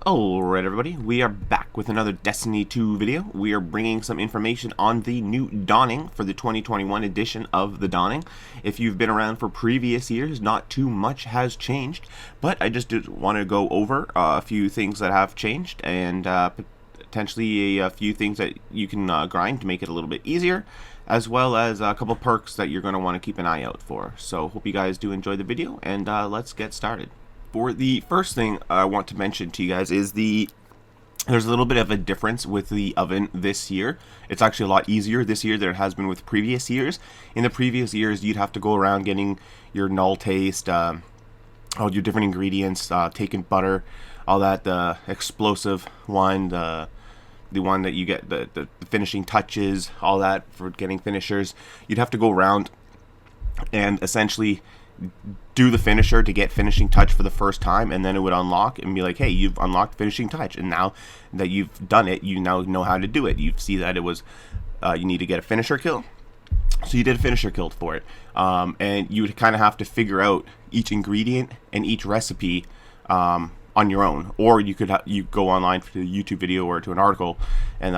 Alright everybody, we are back with another Destiny 2 video. We are bringing some information on the new Dawning for the 2021 edition of the Dawning. If you've been around for previous years, not too much has changed, but I just did want to go over a few things that have changed and potentially a few things that you can grind to make it a little bit easier, as well as a couple perks that you're going to want to keep an eye out for. So hope you guys do enjoy the video, and let's get started. For the first thing I want to mention to you guys is there's a little bit of a difference with the oven this year. It's actually a lot easier this year than it has been with previous years. In the previous years, you'd have to go around getting your null taste, all your different ingredients, taken butter, all that, the explosive one, the one that you get, the finishing touches, all that for getting finishers. You'd have to go around and essentially do the finisher to get finishing touch for the first time, and then it would unlock and be like, hey, you've unlocked finishing touch, and now that you've done it, you now know how to do it. You see that it was you need to get a finisher kill, so you did a finisher kill for it, and you would kind of have to figure out each ingredient and each recipe on your own, or you could you go online to a YouTube video or to an article, and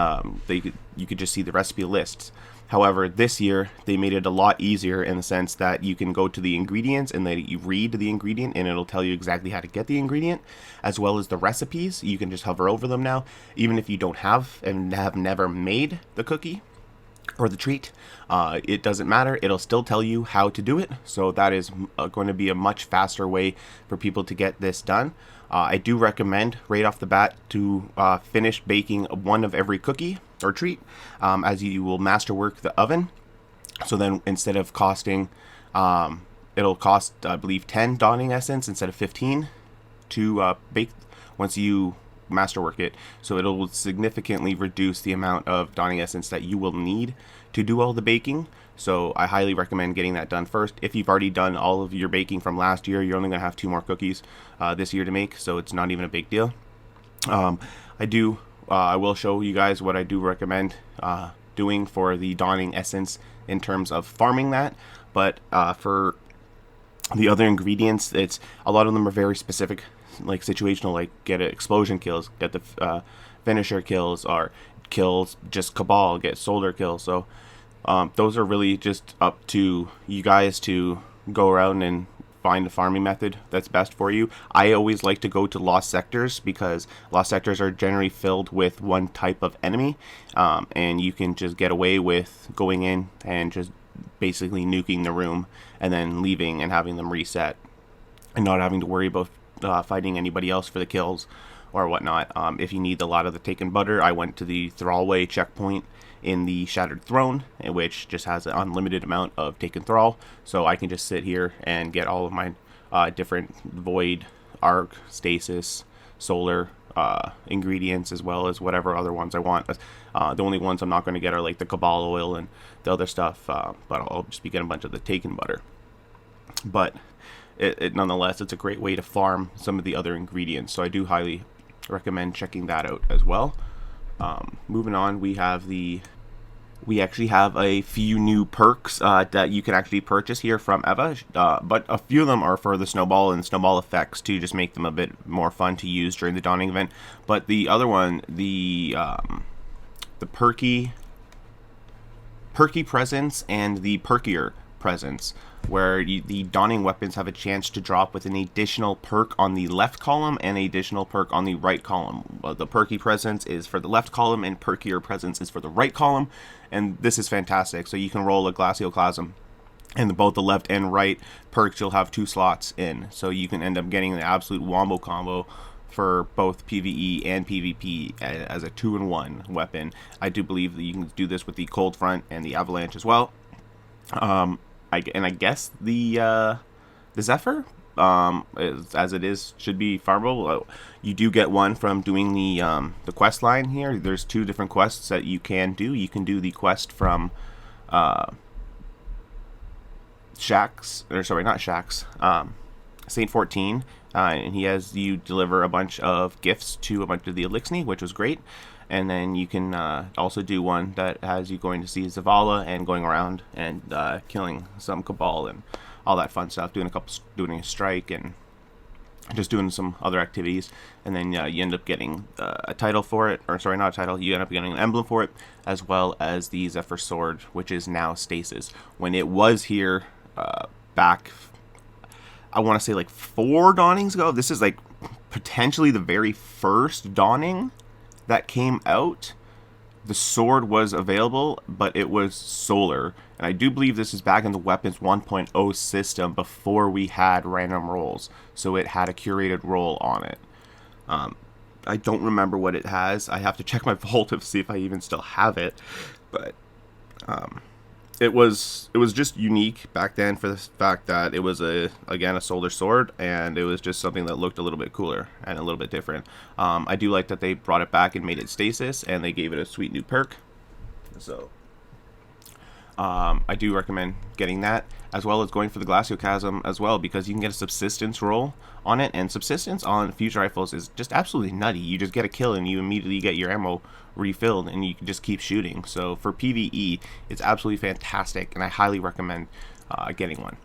you could just see the recipe lists. However, this year, they made it a lot easier in the sense that you can go to the ingredients and then you read the ingredient and it'll tell you exactly how to get the ingredient, as well as the recipes. You can just hover over them now, even if you don't have and have never made the cookie or the treat. It doesn't matter. It'll still tell you how to do it. So that is going to be a much faster way for people to get this done. I do recommend right off the bat to finish baking one of every cookie or treat, as you will masterwork the oven. So then instead of costing, it'll cost, I believe, 10 Dawning Essence instead of 15 to bake once you masterwork it. So it'll significantly reduce the amount of Dawning Essence that you will need to do all the baking. So I highly recommend getting that done first. If you've already done all of your baking from last year, you're only going to have 2 more cookies this year to make, so it's not even a big deal. I will show you guys what I do recommend doing for the Dawning Essence in terms of farming that, but for the other ingredients, it's a lot of them are very specific, like situational, like get explosion kills, get the finisher kills, or kills just Cabal, get soldier kills. So those are really just up to you guys to go around and find a farming method that's best for you. I always like to go to lost sectors because lost sectors are generally filled with one type of enemy, and you can just get away with going in and just basically nuking the room and then leaving and having them reset and not having to worry about fighting anybody else for the kills or whatnot. If you need a lot of the taken butter, I went to the Thrallway checkpoint in the Shattered Throne, which just has an unlimited amount of taken thrall, so I can just sit here and get all of my different void, arc, stasis, solar ingredients, as well as whatever other ones I want. The only ones I'm not going to get are like the Cabal oil and the other stuff, but I'll just be getting a bunch of the taken butter. But nonetheless, it's a great way to farm some of the other ingredients, so I do highly recommend checking that out as well. Moving on, we actually have a few new perks that you can actually purchase here from Eva, but a few of them are for the snowball and snowball effects to just make them a bit more fun to use during the Dawning event. But the other one, the perky presence and the perkier presence, where the Dawning weapons have a chance to drop with an additional perk on the left column and an additional perk on the right column. The perky presence is for the left column and perkier presence is for the right column, and this is fantastic. So you can roll a Glacioclasm, and both the left and right perks you'll have 2 slots in, so you can end up getting the absolute wombo combo for both PvE and PvP as a 2-in-1 weapon. I do believe that you can do this with the Cold Front and the Avalanche as well. I guess the Zephyr, as it is, should be farmable. You do get one from doing the quest line here. There's 2 different quests that you can do. You can do the quest from Saint 14, and he has you deliver a bunch of gifts to a bunch of the Elixni, which was great. And then you can also do one that has you going to see Zavala and going around and killing some Cabal and all that fun stuff, doing a strike and just doing some other activities, and then you end up getting a title for it, or sorry, not a title, you end up getting an emblem for it, as well as the Zephyr Sword, which is now Stasis. When it was here back, I want to say like 4 dawnings ago, this is like potentially the very first dawning that came out. The sword was available, but it was solar. And I do believe this is back in the Weapons 1.0 system before we had random rolls. So it had a curated roll on it. I don't remember what it has. I have to check my vault to see if I even still have it. But it was just unique back then for the fact that it was again a solar sword, and it was just something that looked a little bit cooler and a little bit different. I do like that they brought it back and made it stasis, and they gave it a sweet new perk. So I do recommend getting that, as well as going for the Glaciocasm as well, because you can get a subsistence roll on it, and subsistence on fusion rifles is just absolutely nutty. You just get a kill and you immediately get your ammo refilled, and you can just keep shooting. So for PvE, it's absolutely fantastic, and I highly recommend getting one.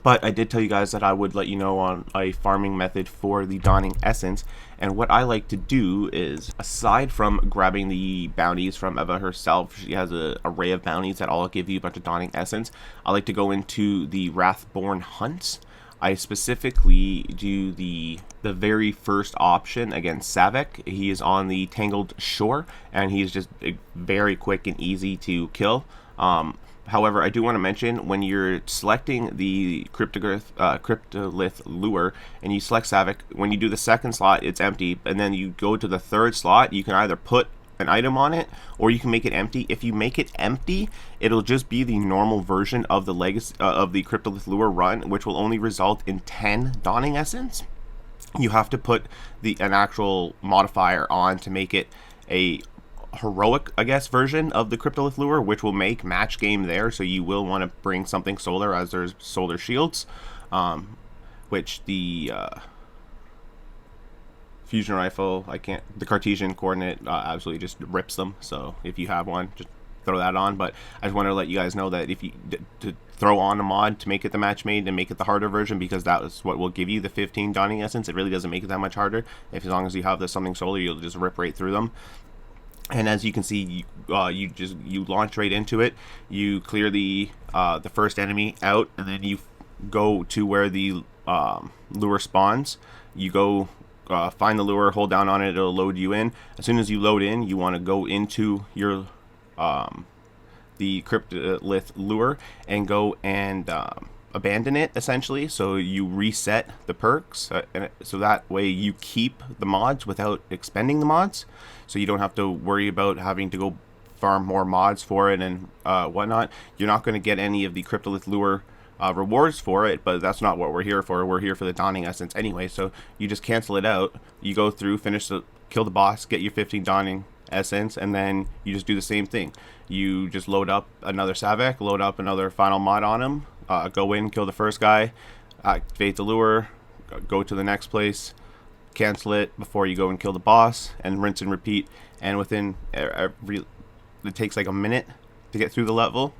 But I did tell you guys that I would let you know on a farming method for the Dawning Essence, and what I like to do is, aside from grabbing the bounties from Eva herself, she has an array of bounties that all give you a bunch of Dawning Essence. I like to go into the Wrathborn hunts. I specifically do the very first option against Savek. He is on the Tangled Shore, and he's just very quick and easy to kill. However, I do want to mention, when you're selecting the Cryptolith Lure and you select Savek, when you do the second slot, it's empty, and then you go to the third slot, you can either put an item on it or you can make it empty. If you make it empty, it'll just be the normal version of the legacy of the Cryptolith Lure run, which will only result in 10 Dawning Essence. You have to put an actual modifier on to make it a heroic, I guess, version of the Cryptolith Lure, which will make match game there. So you will want to bring something solar, as there's solar shields, which the fusion rifle, the Cartesian coordinate absolutely just rips them. So if you have one, just throw that on. But I just wanted to let you guys know that if you to throw on a mod to make it the match made and make it the harder version, because that is what will give you the 15 Dawning Essence. It really doesn't make it that much harder. As long as you have something solar, you'll just rip right through them. And as you can see, you launch right into it. You clear the first enemy out, and then you go to where the lure spawns. You go find the lure, hold down on it, it'll load you in. As soon as you load in, you want to go into your the Cryptolith Lure and go and abandon it, essentially. So you reset the perks, and so that way you keep the mods without expending the mods, so you don't have to worry about having to go farm more mods for it and whatnot. You're not going to get any of the Cryptolith Lure rewards for it, but that's not what we're here for. We're here for the Dawning Essence anyway, so you just cancel it out. You go through, kill the boss, get your 15 Dawning Essence, and then you just do the same thing. You just load up another Savek, load up another final mod on him, go in, kill the first guy, activate the lure, go to the next place, cancel it before you go and kill the boss, and rinse and repeat. And within it takes like a minute to get through the level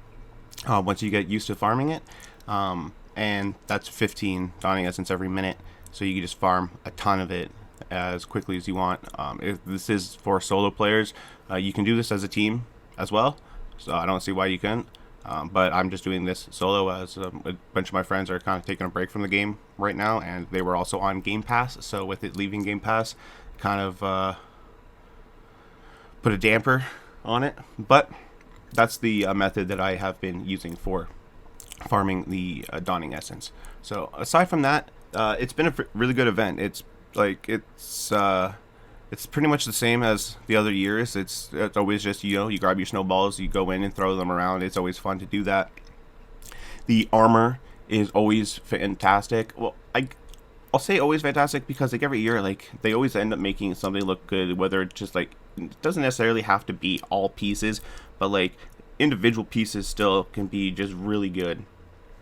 once you get used to farming it, and that's 15 Dawning Essence every minute, so you can just farm a ton of it as quickly as you want. If this is for solo players, you can do this as a team as well, so I don't see why you couldn't. But I'm just doing this solo, as a bunch of my friends are kind of taking a break from the game right now, and they were also on Game Pass, so with it leaving Game Pass, kind of put a damper on it. But that's the method that I have been using for farming the Dawning Essence. So aside from that, it's been a really good event. It's pretty much the same as the other years. It's always just, you grab your snowballs, you go in and throw them around. It's always fun to do that. The armor is always fantastic. Well, I'll say always fantastic because every year, they always end up making something look good, whether it's just it doesn't necessarily have to be all pieces, but individual pieces still can be just really good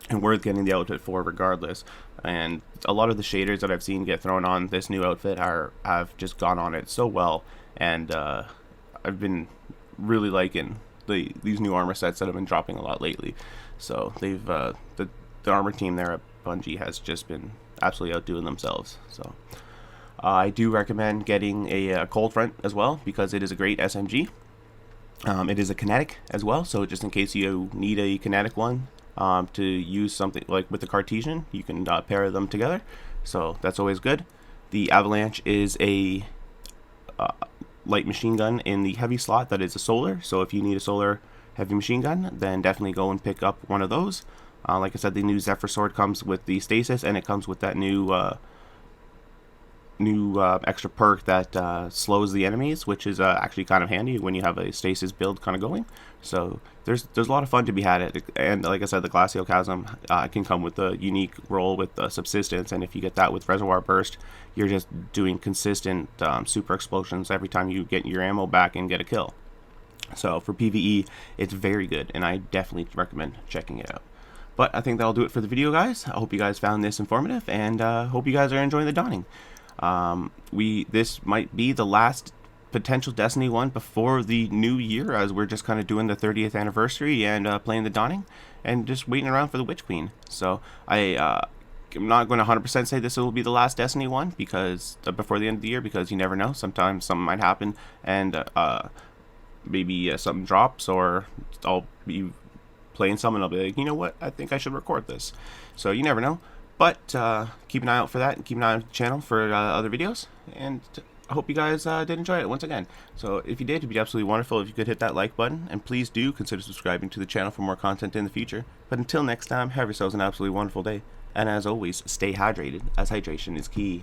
and worth getting the outfit for regardless. And a lot of the shaders that I've seen get thrown on this new outfit have just gone on it so well, and I've been really liking these new armor sets that have been dropping a lot lately. So they've the armor team there at Bungie has just been absolutely outdoing themselves. So I do recommend getting a Cold Front as well, because it is a great SMG. It is a kinetic as well, so just in case you need a kinetic one to use something like with the Cartesian, you can pair them together, so that's always good. The Avalanche is a light machine gun in the heavy slot that is a solar, so if you need a solar heavy machine gun, then definitely go and pick up one of those. Like I said, the new Zephyr Sword comes with the stasis, and it comes with that new extra perk that slows the enemies, which is actually kind of handy when you have a stasis build kind of going. So there's a lot of fun to be had at it. And like I said, the Glacial Chasm can come with a unique role with subsistence, and if you get that with Reservoir Burst, you're just doing consistent super explosions every time you get your ammo back and get a kill. So for PvE, it's very good, and I definitely recommend checking it out. But I think that'll do it for the video, guys. I hope you guys found this informative, and hope you guys are enjoying the Dawning. This might be the last potential Destiny 1 before the new year, as we're just kind of doing the 30th anniversary and playing the Dawning and just waiting around for the Witch Queen. So I'm not going to 100% say this will be the last Destiny 1 because before the end of the year, because you never know. Sometimes something might happen, and maybe something drops, or I'll be playing some and I'll be like, you know what, I think I should record this. So you never know. But keep an eye out for that, and keep an eye on the channel for other videos, and I hope you guys did enjoy it once again. So if you did, it'd be absolutely wonderful if you could hit that like button, and please do consider subscribing to the channel for more content in the future. But until next time, have yourselves an absolutely wonderful day, and as always, stay hydrated, as hydration is key.